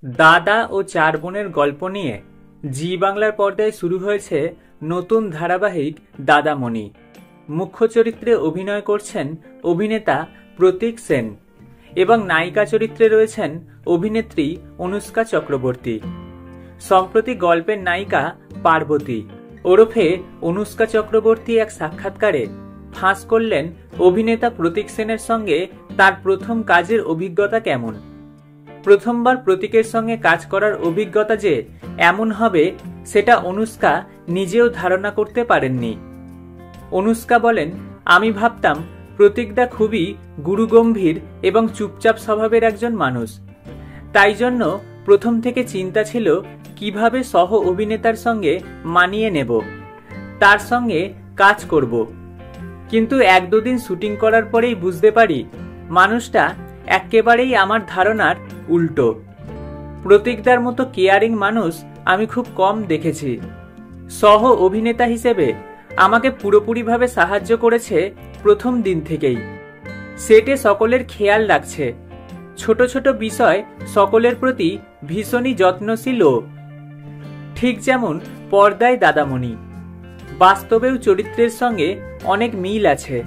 দাদা ও চার বোনের গল্প নিয়ে জি বাংলার পর্দায় শুরু হয়েছে নতুন ধারাবাহিক দাদামণি। মুখ্য চরিত্রে অভিনয় করছেন অভিনেতা প্রতীক সেন এবং নায়িকা চরিত্রে রয়েছেন অভিনেত্রী অনুষ্কা চক্রবর্তী। সম্প্রতি গল্পের নায়িকা পার্বতী ওরফে অনুষ্কা চক্রবর্তী এক সাক্ষাৎকারে ফাঁস করলেন অভিনেতা প্রতীক সেনের সঙ্গে তার প্রথম কাজের অভিজ্ঞতা কেমন। প্রথমবার প্রতীকের সঙ্গে কাজ করার অভিজ্ঞতা যে এমন হবে সেটা অনুষ্কা নিজেও ধারণা করতে পারেননি। অনুষ্কা বলেন, আমি ভাবতাম প্রতীকদা খুবই গুরুগম্ভীর এবং চুপচাপ স্বভাবের একজন মানুষ, তাই জন্য প্রথম থেকে চিন্তা ছিল কিভাবে সহ অভিনেতার সঙ্গে মানিয়ে নেব, তার সঙ্গে কাজ করব। কিন্তু এক দুদিন শুটিং করার পরেই বুঝতে পারি মানুষটা একেবারেই আমার ধারণার উল্টো। প্রতীকদার মতো কেয়ারিং মানুষ আমি খুব কম দেখেছি। সহ অভিনেতা হিসেবে আমাকে পুরোপুরিভাবে সাহায্য করেছে প্রথম দিন থেকেই। সেটে সকলের খেয়াল রাখছে, ছোট ছোট বিষয় সকলের প্রতি ভীষণই যত্নশীল। ঠিক যেমন পর্দায় দাদামণি, বাস্তবেও চরিত্রের সঙ্গে অনেক মিল আছে।